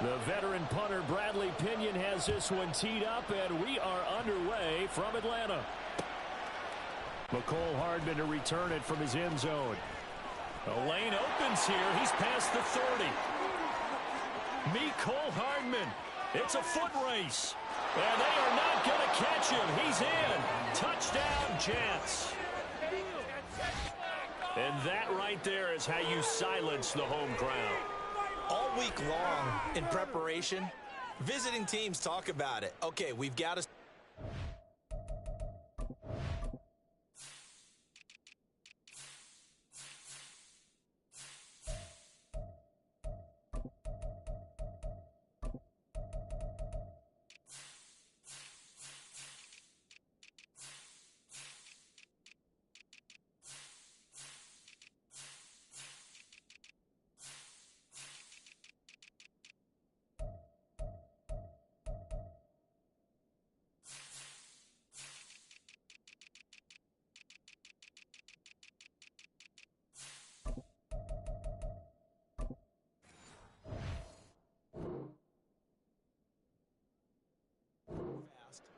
The veteran punter Bradley Pinion has this one teed up, and we are underway from Atlanta. McCole Hardman to return it from his end zone. The lane opens here. He's past the 30. McCole Hardman. It's a foot race. And they are not going to catch him. He's in. Touchdown, Jets. And that right there is how you silence the home crowd. All week long in preparation, visiting teams talk about it. Okay, we've got to...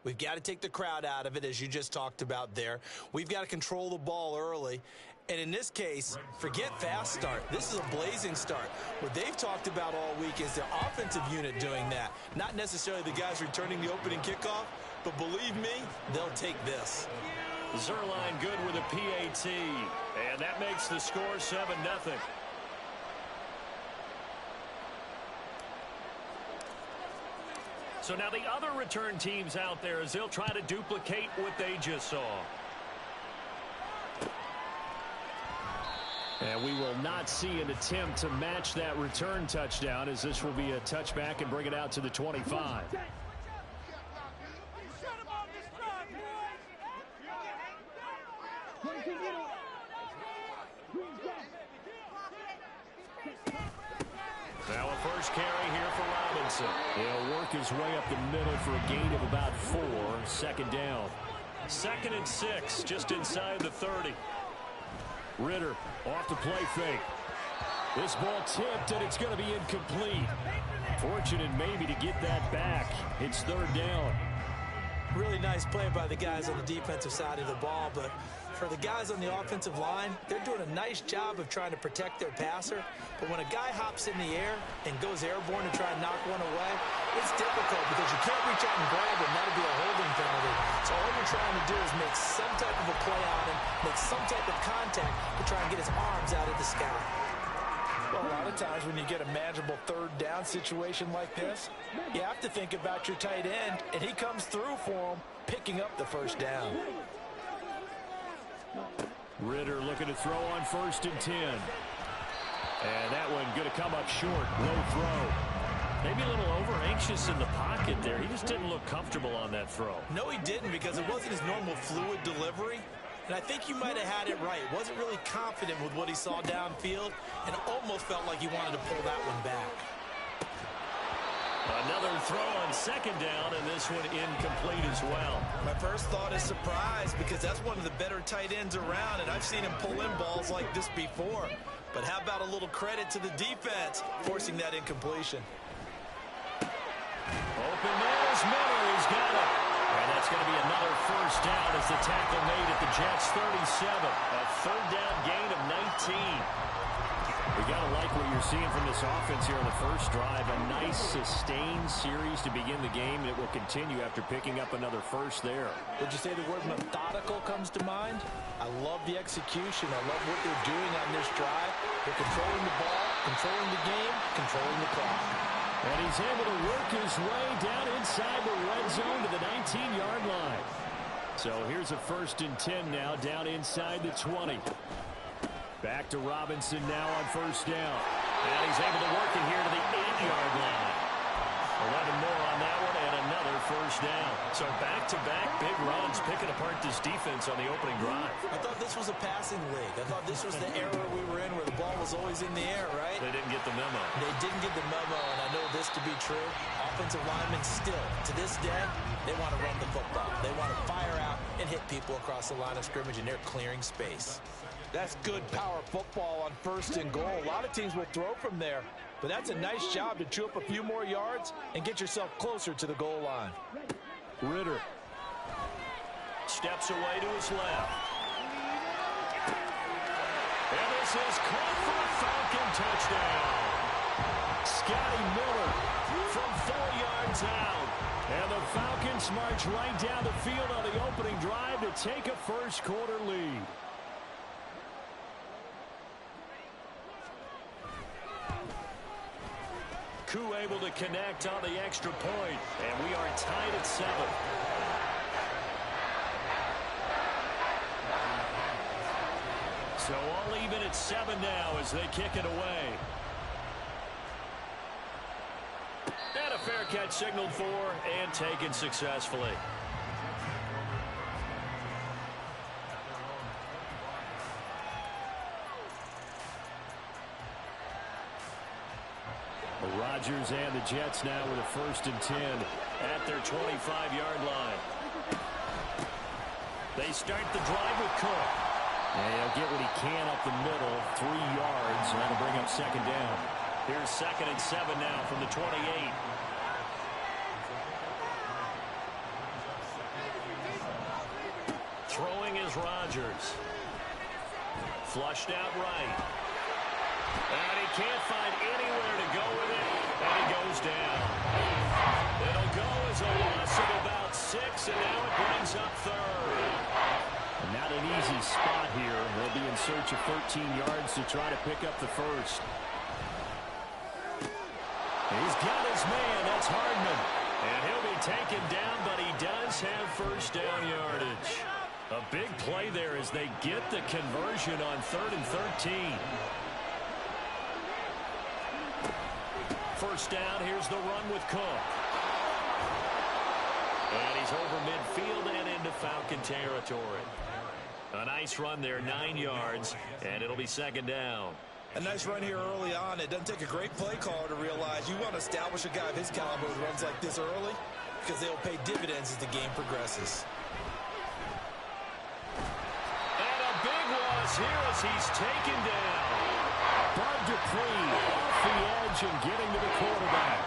We've got to take the crowd out of it, as you just talked about there. We've got to control the ball early. And in this case, forget fast start. This is a blazing start. What they've talked about all week is their offensive unit doing that. Not necessarily the guys returning the opening kickoff, but believe me, they'll take this. Zuerlein good with a PAT. And that makes the score 7-0. So now the other return teams out there as they'll try to duplicate what they just saw. And we will not see an attempt to match that return touchdown, as this will be a touchback and bring it out to the 25. Now a first carry here for Robinson. He'll work his way up the middle for a gain of about 4. Second down. 2nd and 6, just inside the 30. Ritter off the play fake. This ball tipped, and it's going to be incomplete. Fortunate maybe to get that back. It's 3rd down. Really nice play by the guys on the defensive side of the ball, but for the guys on the offensive line, they're doing a nice job of trying to protect their passer. But when a guy hops in the air and goes airborne to try and knock one away, it's difficult because you can't reach out and grab him. That'll be a holding penalty. So all you're trying to do is make some type of a play on him, make some type of contact to try and get his arms out of the sky. Well, a lot of times when you get a manageable 3rd down situation like this, you have to think about your tight end, and he comes through for him, picking up the 1st down. Ritter looking to throw on 1st and 10. And that one going to come up short. Low throw. Maybe a little over-anxious in the pocket there. He just didn't look comfortable on that throw. No, he didn't, because it wasn't his normal fluid delivery. And I think you might have had it right. Wasn't really confident with what he saw downfield, and almost felt like he wanted to pull that one back. Another throw on 2nd down, and this one incomplete as well. My first thought is surprise, because that's one of the better tight ends around, and I've seen him pull in balls like this before. But how about a little credit to the defense forcing that incompletion? Open man is Miller. He's got it. And that's going to be another 1st down as the tackle made at the Jets' 37. A 3rd down gain of 19. We got to like what you're seeing from this offense here on the first drive. A nice sustained series to begin the game, and it will continue after picking up another 1st there. Would you say the word methodical comes to mind? I love the execution. I love what they're doing on this drive. They're controlling the ball, controlling the game, controlling the clock. And he's able to work his way down inside the red zone to the 19-yard line. So here's a 1st and 10 now, down inside the 20. Back to Robinson now on 1st down. And he's able to work it here to the 8-yard line. 11 more on that one, and another 1st down. So back-to-back big runs, picking apart this defense on the opening drive. I thought this was a passing league. I thought this was the era we were in where the ball was always in the air, right? They didn't get the memo. They didn't get the memo, and I know this to be true. Offensive linemen still, to this day, they want to run the football. They want to fire out and hit people across the line of scrimmage, and they're clearing space. That's good power football on 1st and goal. A lot of teams will throw from there, but that's a nice job to chew up a few more yards and get yourself closer to the goal line. Ritter steps away to his left. And this is caught for a Falcon touchdown. Scotty Miller from 4 yards out. And the Falcons march right down the field on the opening drive to take a first-quarter lead. Koo able to connect on the extra point, and we are tied at 7. So all even at 7 now as they kick it away. And a fair catch signaled for and taken successfully. The Rodgers and the Jets now with a 1st and 10 at their 25-yard line. They start the drive with Cook. And he'll get what he can up the middle, 3 yards, and that'll bring up 2nd down. Here's 2nd and 7 now from the 28. Throwing is Rodgers. Flushed out right. And he can't find anywhere to go with it, and he goes down. It'll go as a loss of about 6, and now it brings up 3rd. And not an easy spot here. They'll be in search of 13 yards to try to pick up the 1st. He's got his man. That's Hardman. And he'll be taken down, but he does have 1st down yardage. A big play there as they get the conversion on 3rd and 13. 1st down. Here's the run with Cook. And he's over midfield and into Falcon territory. A nice run there, 9 yards, and it'll be 2nd down. A nice run here early on. It doesn't take a great play caller to realize you want to establish a guy of his caliber who runs like this early because they'll pay dividends as the game progresses. And a big loss here as he's taken down. Bud Dupree off the edge and getting to the quarterback.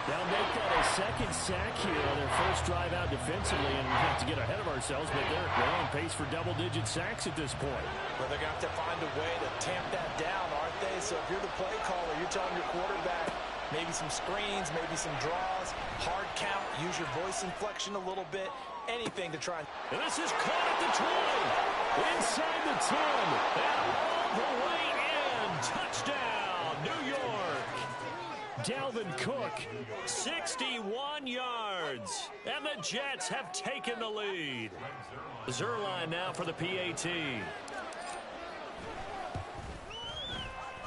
They'll make that a 2nd sack here on their 1st drive out defensively, and we have to get ahead of ourselves, but they're on pace for double-digit sacks at this point. Well, they're going to have to find a way to tamp that down, aren't they? So if you're the play caller, you're telling your quarterback maybe some screens, maybe some draws, hard count, use your voice inflection a little bit, anything to try. And this is caught at the 20, inside the 10, and all the way in. Touchdown, New York. Dalvin Cook, 61 yards, and the Jets have taken the lead. Zuerlein now for the PAT.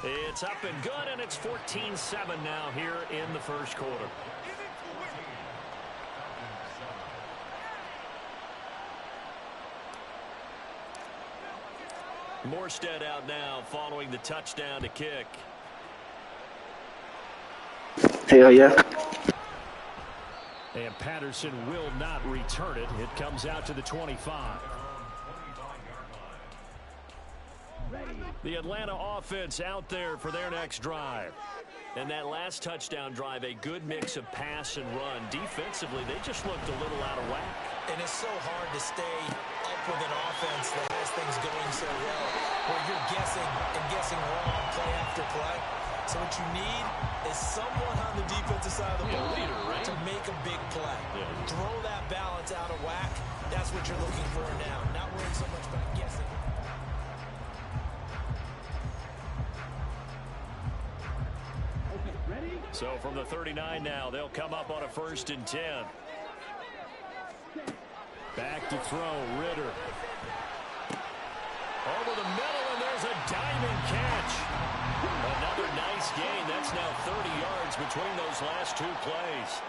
It's up and good, and it's 14-7 now here in the 1st quarter. Morstead out now following the touchdown to kick. Hell yeah. And Patterson will not return it. It comes out to the 25. The Atlanta offense out there for their next drive. And that last touchdown drive, a good mix of pass and run. Defensively, they just looked a little out of whack. And it's so hard to stay up with an offense that has things going so well, where you're guessing and guessing wrong play after play. So what you need is someone on the defensive side of the ball to make a big play. Throw that balance out of whack. That's what you're looking for now. Not worrying so much about guessing. So from the 39 now, they'll come up on a 1st and 10. Back to throw, Ritter. Over the middle, and there's a diving catch. Another nice gain. That's now 30 yards between those last 2 plays.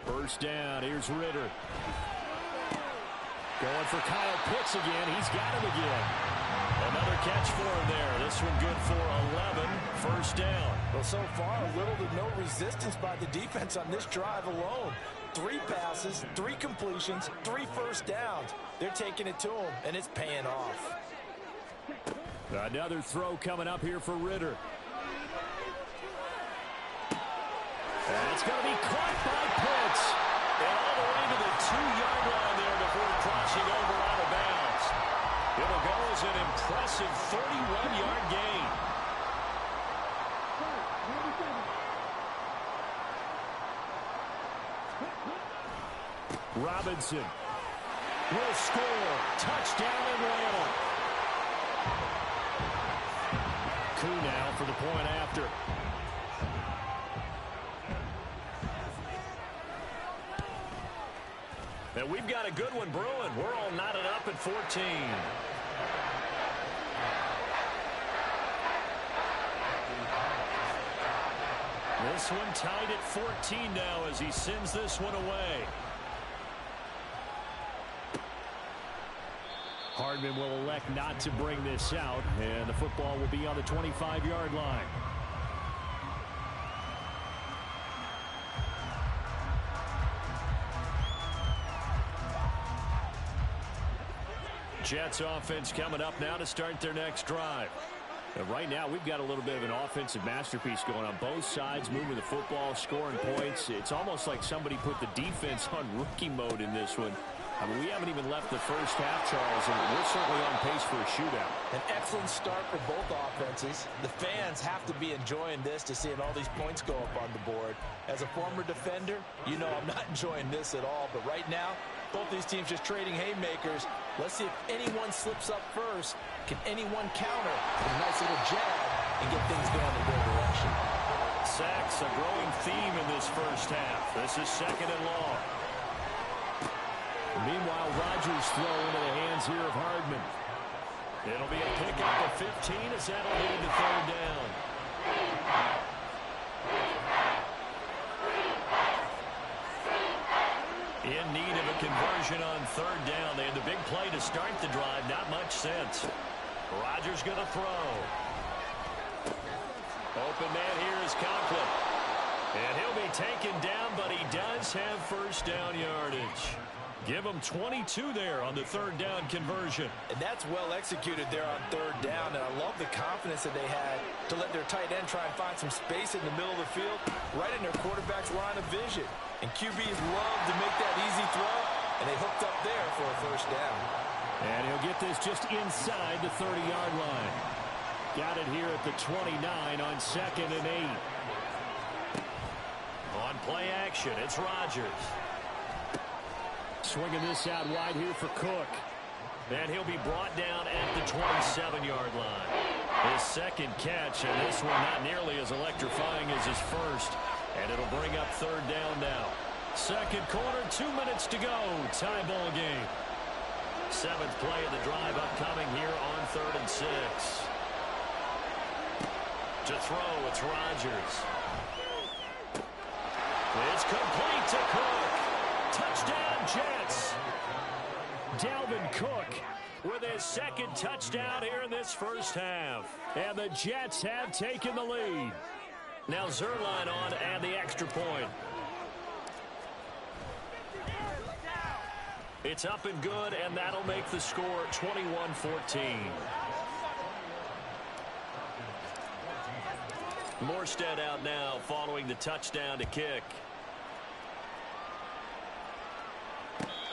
First down, here's Ritter. Going for Kyle Pitts again. He's got him again. Another catch for him there. This one good for 11. First down. Well, so far, little to no resistance by the defense on this drive alone. 3 passes, 3 completions, 3 first downs. They're taking it to him, and it's paying off. Another throw coming up here for Ridder. That's going to be caught by Pitts. And all the way to the 2-yard line there before crossing over out of bounds. It'll go as an impressive 31-yard gain. Robinson will score. Touchdown Atlanta. Koo now for the point after. And we've got a good one brewing. We're all knotted up at 14. This one tied at 14 now as he sends this one away. Hardman will elect not to bring this out, and the football will be on the 25-yard line. Jets offense coming up now to start their next drive. And right now, we've got a little bit of an offensive masterpiece going on. Both sides moving the football, scoring points. It's almost like somebody put the defense on rookie mode in this one. I mean, we haven't even left the first half, Charles, and we're certainly on pace for a shootout. An excellent start for both offenses. The fans have to be enjoying this to seeing all these points go up on the board. As a former defender, you know I'm not enjoying this at all. But right now, both these teams just trading haymakers. Let's see if anyone slips up first. Can anyone counter with a nice little jab and get things going in their direction? Sacks, a growing theme in this first half. This is 2nd and long. Meanwhile, Rodgers throw into the hands here of Hardman. It'll be a pickup of 15 as that'll lead to 3rd down. In need of a conversion on 3rd down. They had the big play to start the drive. Not much sense. Rodgers going to throw. Open man here is Conklin. And he'll be taken down, but he does have 1st down yardage. Give them 22 there on the 3rd down conversion. And that's well executed there on 3rd down. And I love the confidence that they had to let their tight end try and find some space in the middle of the field, right in their quarterback's line of vision. And QBs love to make that easy throw, and they hooked up there for a 1st down. And he'll get this just inside the 30-yard line. Got it here at the 29 on 2nd and 8. On play action, it's Rodgers. Swinging this out wide here for Cook. And he'll be brought down at the 27-yard line. His 2nd catch, and this one not nearly as electrifying as his 1st. And it'll bring up 3rd down now. 2nd quarter, 2 minutes to go. Tie ball game. 7th play of the drive upcoming here on 3rd and 6. To throw, it's Rodgers. It's complete to Cook. Touchdown, Jets. Dalvin Cook with his 2nd touchdown here in this first half. And the Jets have taken the lead. Now Zuerlein on and the extra point. It's up and good, and that'll make the score 21-14. Morstead out now following the touchdown to kick.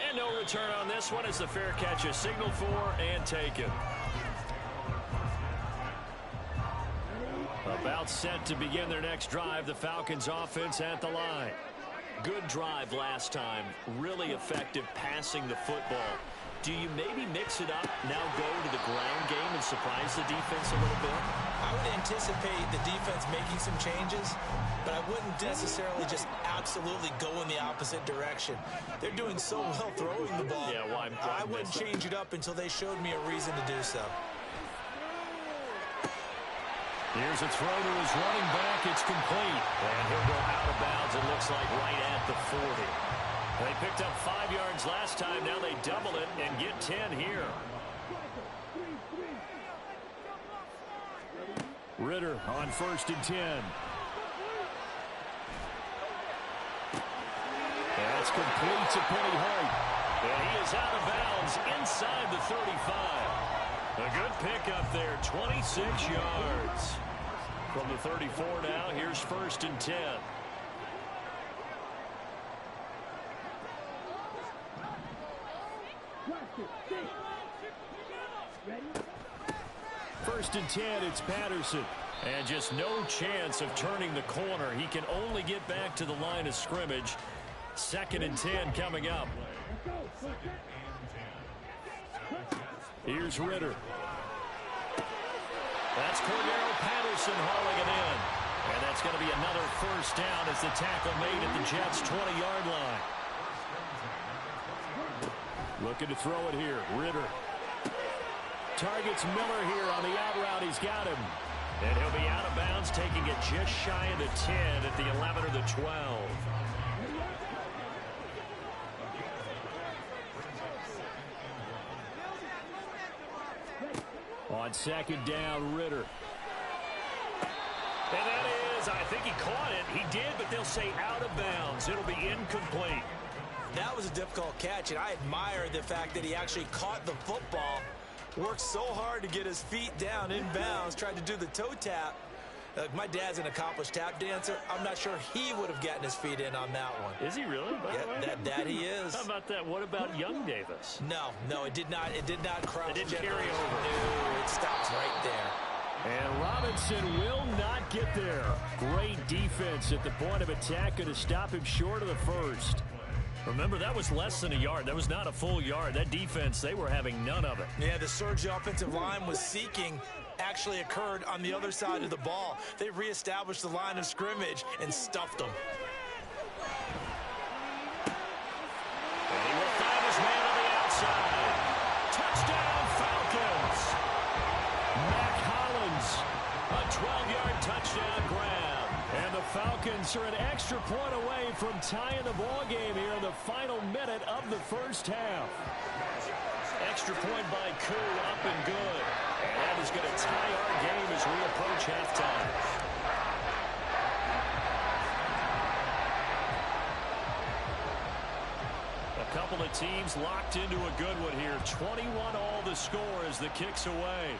And no return on this one as the fair catch is signaled for and taken. About set to begin their next drive, the Falcons offense at the line. Good drive last time. Really effective passing the football. Do you maybe mix it up, now go to the ground game and surprise the defense a little bit? I would anticipate the defense making some changes, but I wouldn't necessarily just absolutely go in the opposite direction. They're doing so well throwing the ball. Yeah, why I wouldn't change it up until they showed me a reason to do so. Here's a throw to his running back. It's complete. And he'll go out of bounds, it looks like, right at the 40. They picked up 5 yards last time. Now they double it and get 10 here. Ridder on 1st and 10. And It's complete to Penny Hart. And he is out of bounds inside the 35. A good pickup there, 26 yards. From the 34 now, here's 1st and 10. First and 10, it's Patterson. And just no chance of turning the corner. He can only get back to the line of scrimmage. 2nd and 10 coming up. Here's Ritter. That's Cordero Patterson hauling it in. And that's going to be another 1st down as the tackle made at the Jets' 20-yard line. Looking to throw it here. Ritter. Targets Miller here on the out route. He's got him. And he'll be out of bounds, taking it just shy of the 10 at the 11 or the 12. On 2nd down, Ritter. And that is, I think he caught it. He did, but they'll say out of bounds. It'll be incomplete. That was a difficult catch, and I admire the fact that he actually caught the football, worked so hard to get his feet down in bounds, tried to do the toe tap. My dad's an accomplished tap dancer. I'm not sure he would have gotten his feet in on that one. Is he really? Yeah, that he is. How about that? What about Young Davis? No, it did not. It did not cross. It didn't carry over. No, it stops right there. And Robinson will not get there. Great defense at the point of attack, going to stop him short of the 1st. Remember, that was less than a yard. That was not a full yard. That defense, they were having none of it. Yeah, the surge the offensive line was seeking actually occurred on the other side of the ball. They reestablished the line of scrimmage and stuffed them. And he will find his man on the outside. Touchdown, Falcons. Mac Hollins, a 12-yard touchdown grab. And the Falcons are an extra point away from tying the ball game here in the final minute of the 1st half. Extra point by Koo, up and good. And that is going to tie our game as we approach halftime. A couple of teams locked into a good one here. 21 all the score as the kick's away.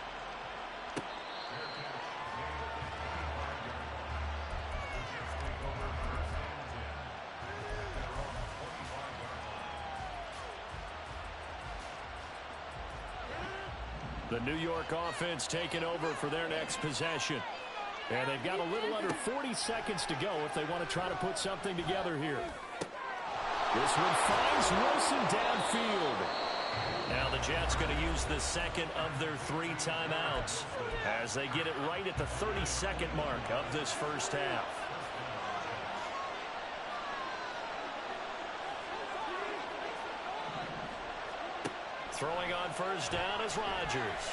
The New York offense taking over for their next possession. And they've got a little under 40 seconds to go if they want to try to put something together here. This one finds Wilson downfield. Now the Jets going to use the 2nd of their 3 timeouts as they get it right at the 32nd mark of this 1st half. Throwing on 1st down is Rodgers.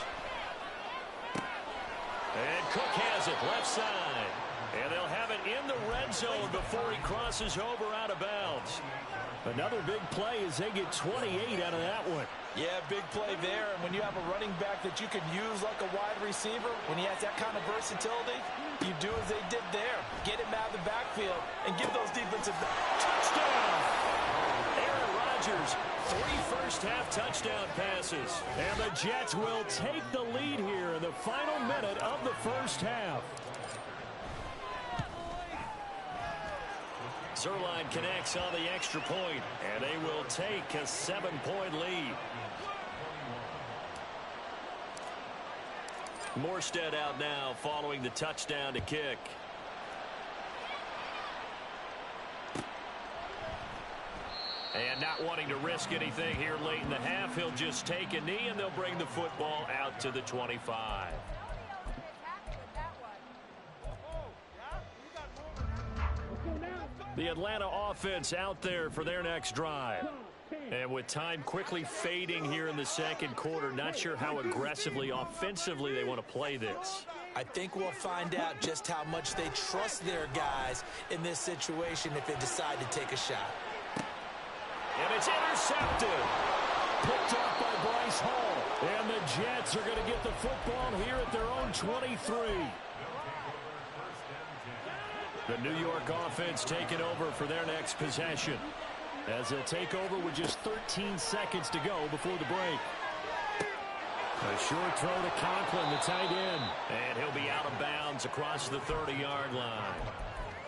And Cook has it left side. And they'll have it in the red zone before he crosses over out of bounds. Another big play as they get 28 out of that one. Yeah, big play there. And when you have a running back that you can use like a wide receiver, when he has that kind of versatility, you do as they did there. Get him out of the backfield and give those defensive touchdown. Aaron Rodgers, 3 first-half touchdown passes. And the Jets will take the lead here in the final minute of the 1st half. Zuerlein connects on the extra point, and they will take a 7-point lead. Morstead out now following the touchdown to kick. And not wanting to risk anything here late in the half, he'll just take a knee, and they'll bring the football out to the 25. The Atlanta offense out there for their next drive. And with time quickly fading here in the 2nd quarter, not sure how aggressively, offensively they want to play this. I think we'll find out just how much they trust their guys in this situation if they decide to take a shot. And it's intercepted. Picked up by Bryce Hall. And the Jets are going to get the football here at their own 23. The New York offense taking over for their next possession. as they'll take over with just 13 seconds to go before the break. A short throw to Conklin, the tight end. And he'll be out of bounds across the 30-yard line.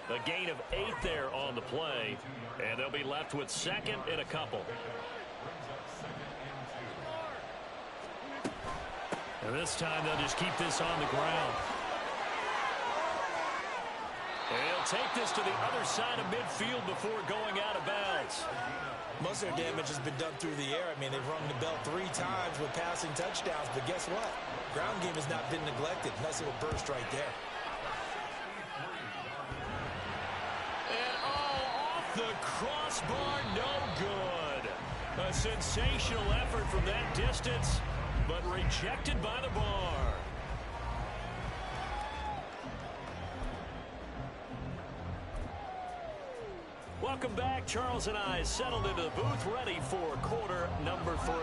A gain of 8 there on the play, and they'll be left with second and a couple. And this time they'll just keep this on the ground. And he'll take this to the other side of midfield before going out of bounds. Most of their damage has been done through the air. I mean, they've rung the bell 3 times with passing touchdowns, but guess what? Ground game has not been neglected. Nice little burst right there. And off the crossbar, no good. A sensational effort from that distance, but rejected by the bar. Welcome back. Charles and I settled into the booth, ready for quarter number 3.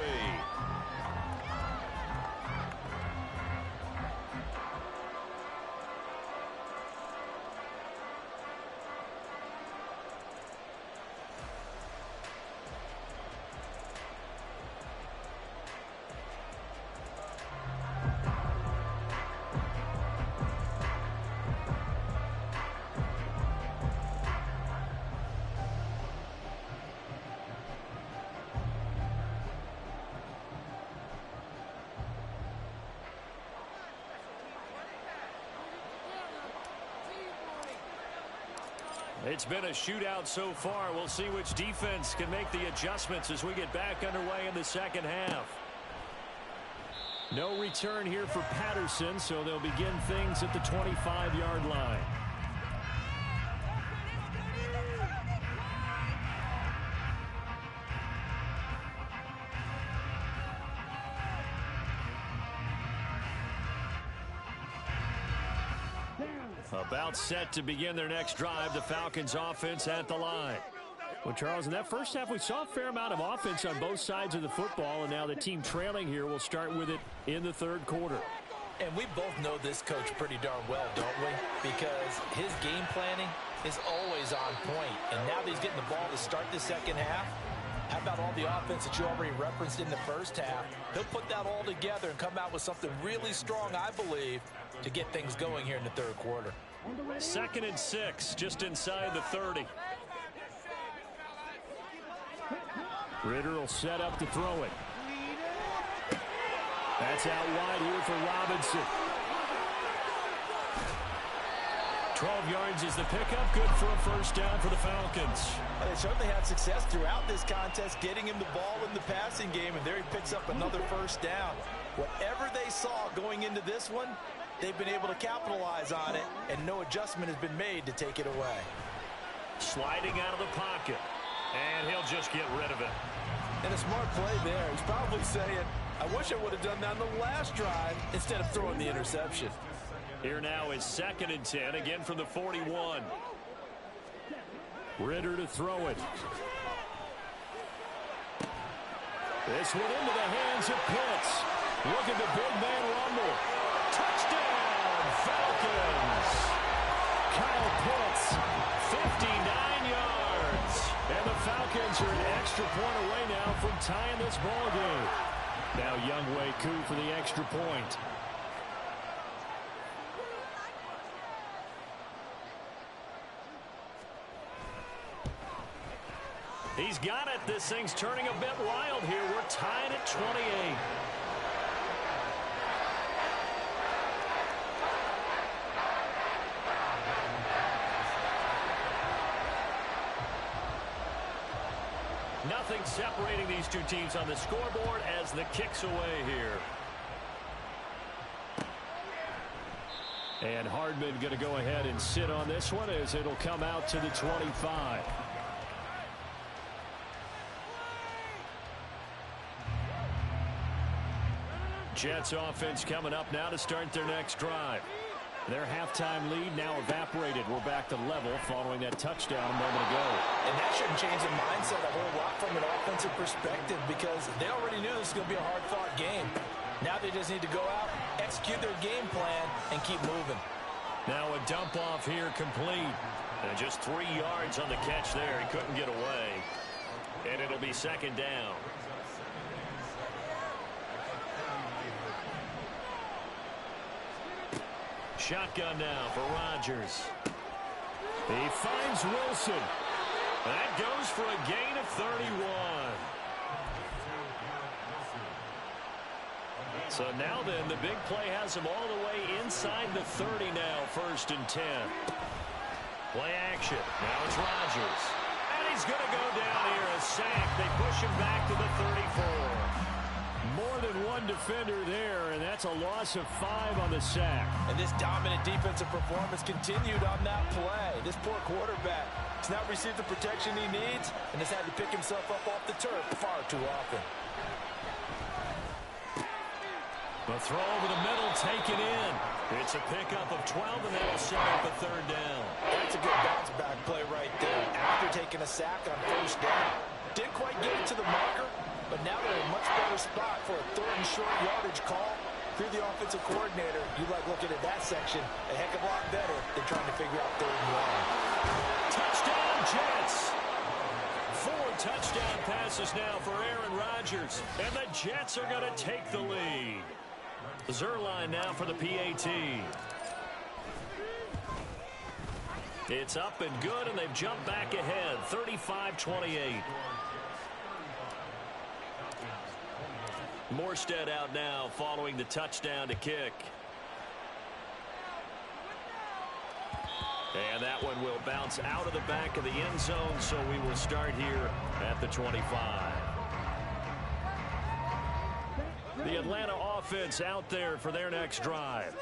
It's been a shootout so far. We'll see which defense can make the adjustments as we get back underway in the second half. No return here for Patterson, so they'll begin things at the 25-yard line. About set to begin their next drive, the Falcons offense at the line. Well, Charles, in that first half, we saw a fair amount of offense on both sides of the football, and now the team trailing here will start with it in the third quarter. And we both know this coach pretty darn well, don't we? Because his game planning is always on point. And now that he's getting the ball to start the second half, how about all the offense that you already referenced in the first half? He'll put that all together and come out with something really strong, I believe, to get things going here in the third quarter. 2nd and 6, just inside the 30. Ritter will set up to throw it. That's out wide here for Robinson. 12 yards is the pickup. Good for a first down for the Falcons. Well, they certainly had success throughout this contest getting him the ball in the passing game, and there he picks up another first down. Whatever they saw going into this one, they've been able to capitalize on it, and no adjustment has been made to take it away. Sliding out of the pocket, and he'll just get rid of it. And a smart play there. He's probably saying, I wish I would have done that on the last drive instead of throwing the interception. Here now is 2nd and 10, again from the 41. Ritter to throw it. This one into the hands of Pitts. Look at the big man rumble. Touchdown, Falcons. Kyle Pitts, 59 yards. And the Falcons are an extra point away now from tying this ball game. Now Younghoe Koo for the extra point. He's got it. This thing's turning a bit wild here. We're tied at 28. Nothing separating these two teams on the scoreboard as the kick's away here. And Hardman going to go ahead and sit on this one as it'll come out to the 25. Jets offense coming up now to start their next drive. Their halftime lead now evaporated. We're back to level following that touchdown a moment ago. And that shouldn't change the mindset a whole lot from an offensive perspective because they already knew this was going to be a hard-fought game. Now they just need to go out, execute their game plan, and keep moving. Now a dump off here complete. And just 3 yards on the catch there. He couldn't get away. And it'll be second down. Shotgun now for Rodgers. He finds Wilson. That goes for a gain of 31. So now then, the big play has him all the way inside the 30 now, 1st and 10. Play action. Now it's Rodgers. And he's going to go down here. A sack. They push him back to the 34. More than one defender there, and that's a loss of 5 on the sack. And this dominant defensive performance continued on that play. This poor quarterback has not received the protection he needs and has had to pick himself up off the turf far too often. The throw over the middle, taken in. It's a pickup of 12, and that'll set up a 3rd down. That's a good bounce-back play right there after taking a sack on 1st down. Didn't quite get it to the marker, but now they're in a much better spot for a 3rd and short yardage call. If you're the offensive coordinator, you like looking at that section a heck of a lot better than trying to figure out 3rd and 1. Touchdown, Jets. 4 touchdown passes now for Aaron Rodgers, and the Jets are going to take the lead. Zuerlein now for the PAT. It's up and good, and they've jumped back ahead, 35-28. Morstead out now following the touchdown to kick. And that one will bounce out of the back of the end zone, so we will start here at the 25. The Atlanta offense out there for their next drive.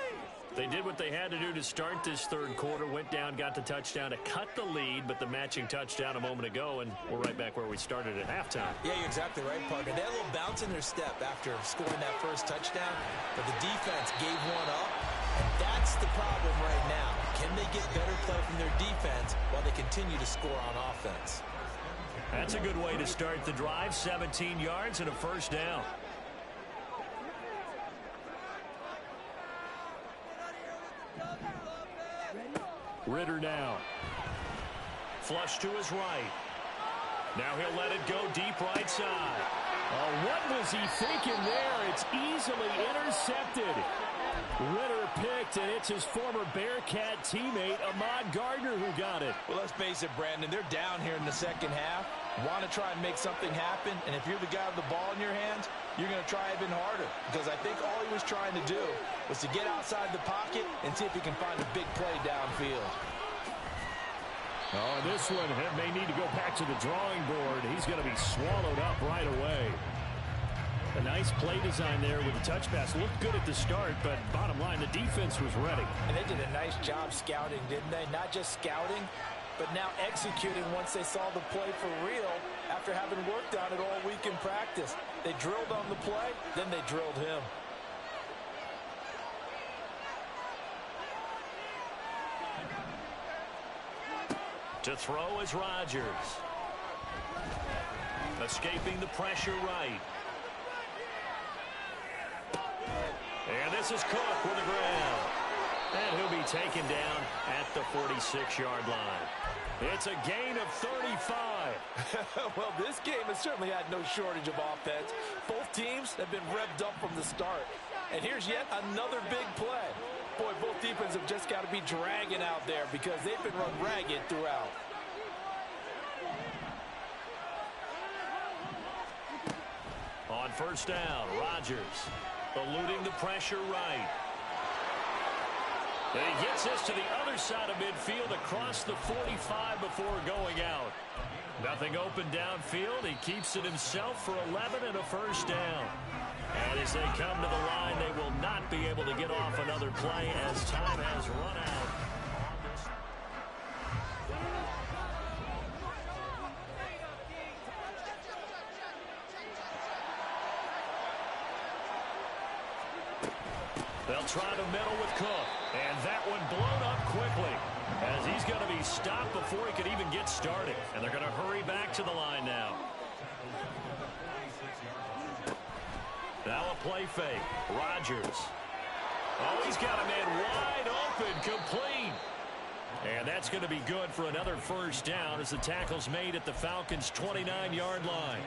They did what they had to do to start this 3rd quarter, went down, got the touchdown to cut the lead, but the matching touchdown a moment ago, and we're right back where we started at halftime. Yeah, you're exactly right, Parker. They had a little bounce in their step after scoring that first touchdown, but the defense gave one up, and that's the problem right now. Can they get better play from their defense while they continue to score on offense? That's a good way to start the drive, 17 yards and a 1st down. Ritter now. Flush to his right. Now he'll let it go deep right side. Oh, what was he thinking there? It's easily intercepted. Ritter picked, and it's his former Bearcat teammate, Ahmad Gardner, who got it. Well, let's face it, Brandon, they're down here in the 2nd half. Want to try and make something happen, and if you're the guy with the ball in your hands, you're going to try even harder, because I think all he was trying to do was to get outside the pocket and see if he can find a big play downfield. Oh, and this one may need to go back to the drawing board. He's going to be swallowed up right away. A nice play design there with the touch pass. Looked good at the start, but bottom line, the defense was ready. And they did a nice job scouting, didn't they? Not just scouting, but now executing once they saw the play for real after having worked on it all week in practice. They drilled on the play, then they drilled him. To throw is Rodgers. Escaping the pressure right. And this is Cook with the ground. And he'll be taken down at the 46-yard line. It's a gain of 35. Well, this game has certainly had no shortage of offense. Both teams have been revved up from the start. And here's yet another big play. Boy, both defenses have just got to be dragging out there because they've been run ragged throughout. On 1st down, Rodgers eluding the pressure right. And he gets this to the other side of midfield across the 45 before going out. Nothing open downfield. He keeps it himself for 11 and a 1st down. And as they come to the line, they will not be able to get off another play as time has run out. They'll try the middle with Cook. And that one blown up quickly as he's going to be stopped before he could even get started. And they're going to hurry back to the line now. Now a play fake. Rodgers. Oh, he's got a man wide open, complete. And that's going to be good for another first down as the tackle's made at the Falcons' 29-yard line.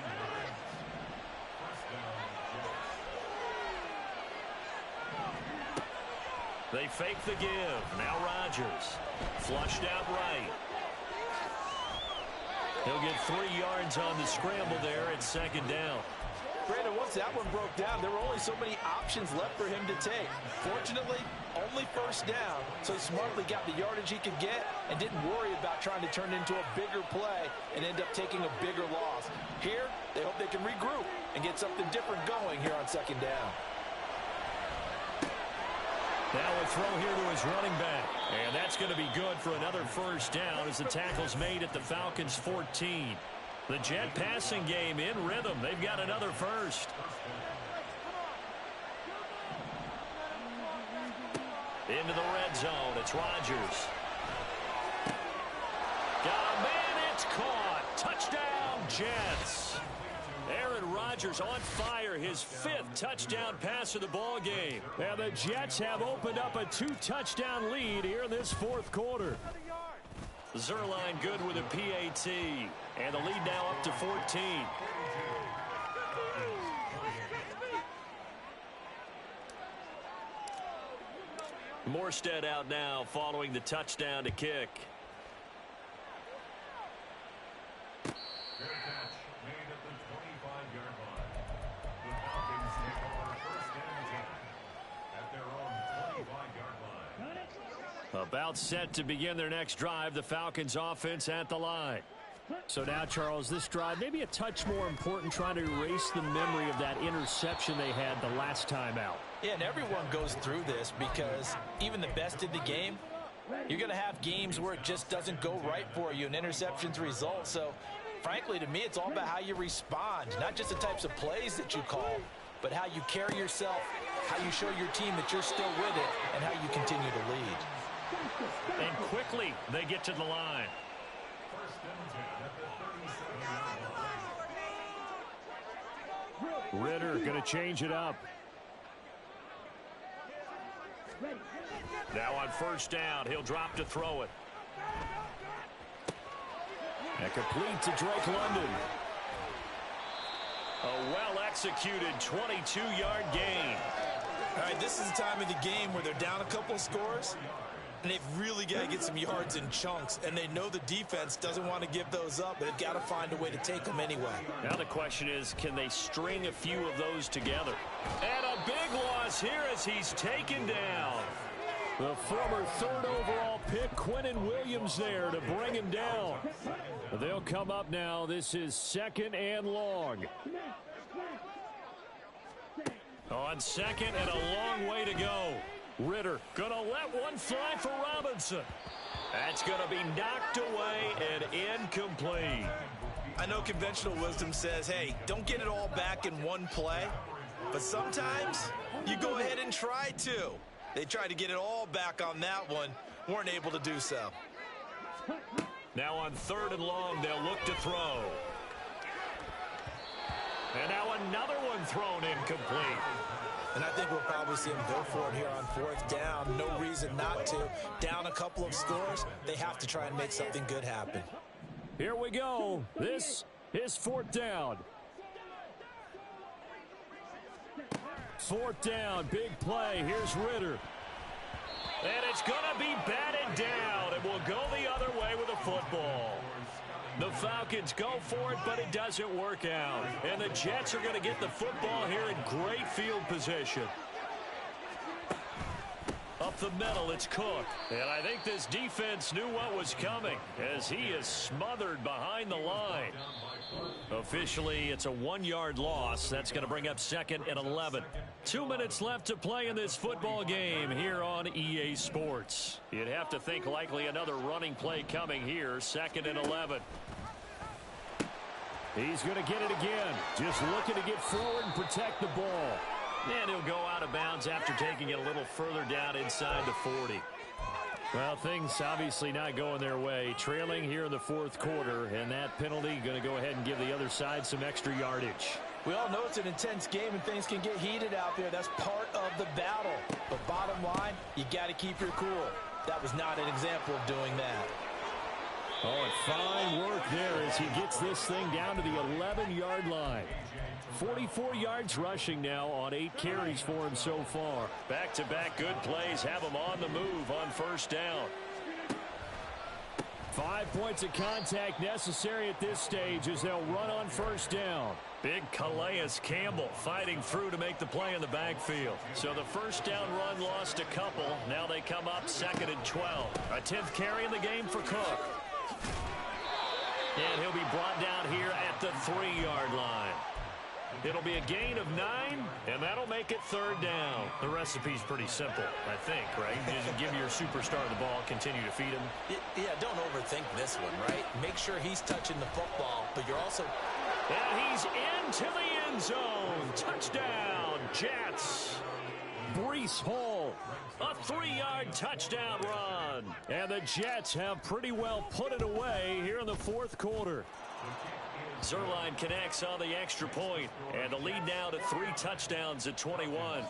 They fake the give. Now Rodgers. Flushed out right. He'll get 3 yards on the scramble there at second down. Brandon, once that one broke down, there were only so many options left for him to take. Fortunately, only first down, so he smartly got the yardage he could get and didn't worry about trying to turn it into a bigger play and end up taking a bigger loss. Here, they hope they can regroup and get something different going here on second down. Now a throw here to his running back. And that's going to be good for another first down as the tackle's made at the Falcons' 14. The Jet passing game in rhythm. They've got another first. Into the red zone. It's Rodgers. Got a man. It's caught. Touchdown, Jets. Aaron Rodgers on fire, his 5th touchdown pass of the ball game. And the Jets have opened up a 2-touchdown lead here in this 4th quarter. Zuerlein good with a PAT. And the lead now up to 14. Morstead out now following the touchdown to kick. About set to begin their next drive, the Falcons offense at the line. So now, Charles, this drive maybe a touch more important, trying to erase the memory of that interception they had the last time out. Yeah, and everyone goes through this because even the best in the game, you're going to have games where it just doesn't go right for you and interceptions result. So, frankly, to me, it's all about how you respond, not just the types of plays that you call, but how you carry yourself, how you show your team that you're still with it, and how you continue to lead. And quickly, they get to the line. Ritter going to change it up. Now on first down, he'll drop to throw it. And complete to Drake London. A well-executed 22-yard gain. All right, this is the time of the game where they're down a couple of scores, and they've really got to get some yards in chunks, and they know the defense doesn't want to give those up, but they've got to find a way to take them anyway. Now the question is, can they string a few of those together? And a big loss here as he's taken down. The former 3rd overall pick, Quinnen Williams, there to bring him down. They'll come up now. This is 2nd and long. On second and a long way to go. Ritter gonna let one fly for Robinson. That's gonna be knocked away and incomplete. I know conventional wisdom says, hey, don't get it all back in one play, but sometimes you go ahead and try to. They tried to get it all back on that one, weren't able to do so. Now on 3rd and long, they'll look to throw. And now another one thrown incomplete. And I think we'll probably see them go for it here on 4th down. No reason not to. Down a couple of scores, they have to try and make something good happen. Here we go. This is 4th down. 4th down, big play. Here's Ritter. And it's going to be batted down. It will go the other way with the football. The Falcons go for it, but it doesn't work out. And the Jets are going to get the football here in great field position. Up the middle, it's Cook. And I think this defense knew what was coming as he is smothered behind the line. Officially, it's a 1-yard loss. That's going to bring up 2nd and 11. 2 minutes left to play in this football game here on EA Sports. You'd have to think likely another running play coming here, 2nd and 11. He's going to get it again. Just looking to get forward and protect the ball. And he'll go out of bounds after taking it a little further down inside the 40. Well, things obviously not going their way. Trailing here in the 4th quarter, and that penalty going to go ahead and give the other side some extra yardage. We all know it's an intense game and things can get heated out there. That's part of the battle. But bottom line, you got to keep your cool. that was not an example of doing that. Oh, and fine work there as he gets this thing down to the 11-yard line. 44 yards rushing now on 8 carries for him so far. Back-to-back good plays have him on the move on first down. 5 points of contact necessary at this stage as they'll run on first down. Big Calais Campbell fighting through to make the play in the backfield. So the first down run lost a couple. Now they come up 2nd and 12. A 10th carry in the game for Cook. And he'll be brought down here at the 3-yard line. It'll be a gain of 9, and that'll make it 3rd down. The recipe's pretty simple, I think, right? Just give your superstar the ball, continue to feed him. Yeah, don't overthink this one, right? Make sure he's touching the football, but you're also... And he's into the end zone. Touchdown, Jets. Breece Hall, a 3-yard touchdown run. And the Jets have pretty well put it away here in the 4th quarter. Zuerlein connects on the extra point, and the lead now to 3 touchdowns at 21.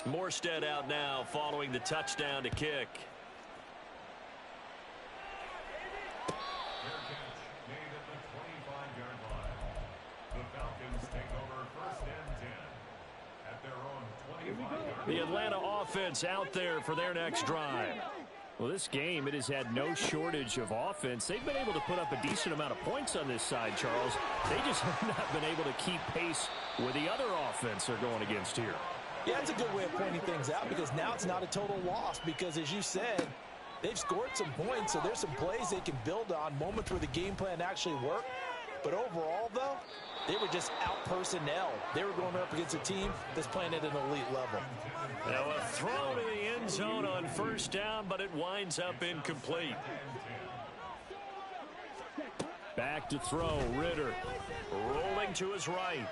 Morstead out now following the touchdown to kick. The Atlanta offense out there for their next drive. Well, this game, it has had no shortage of offense. They've been able to put up a decent amount of points on this side, Charles. They just have not been able to keep pace with the other offense they're going against here. Yeah, it's a good way of pointing things out because now it's not a total loss because, as you said, they've scored some points, so there's some plays they can build on, moments where the game plan actually worked. But overall, though, they were just out-personnel. They were going up against a team that's playing at an elite level. Now a throw to the end zone on first down, but it winds up incomplete. Back to throw, Ritter. Rolling to his right.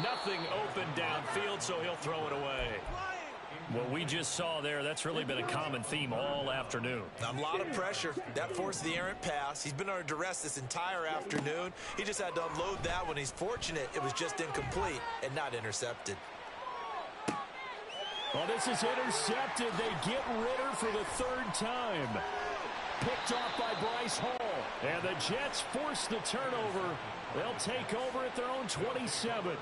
Nothing open downfield, so he'll throw it away. What we just saw there, that's really been a common theme all afternoon. A lot of pressure. That forced the errant pass. He's been under duress this entire afternoon. He just had to unload that one. He's fortunate it was just incomplete and not intercepted. Well, this is intercepted. They get Ritter for the 3rd time. Picked off by Bryce Hall. And the Jets force the turnover. They'll take over at their own 27.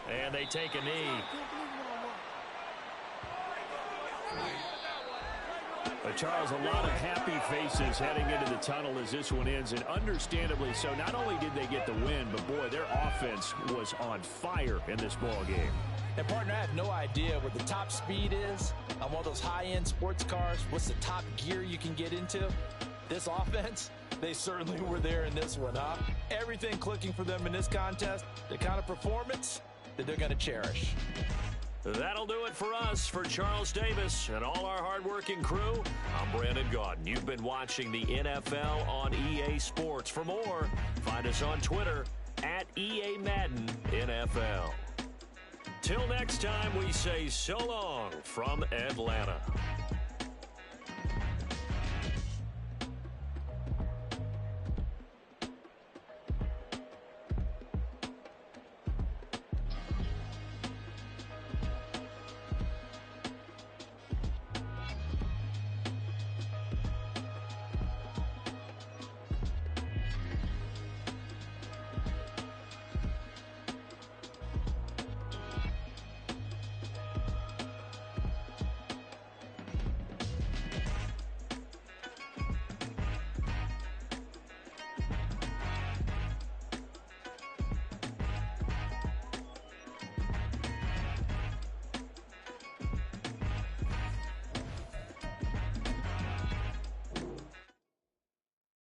And they take a knee. But Charles, a lot of happy faces heading into the tunnel as this one ends, and understandably so. Not only did they get the win, but boy, their offense was on fire in this ball game. And partner, I have no idea what the top speed is on one of those high-end sports cars. What's the top gear you can get into? This offense, they certainly were there in this one, huh? Everything clicking for them in this contest, the kind of performance that they're going to cherish. That'll do it for us. For Charles Davis and all our hardworking crew, I'm Brandon Gaudin. You've been watching the NFL on EA Sports. For more, find us on Twitter at EA Madden NFL. Till next time, we say so long from Atlanta.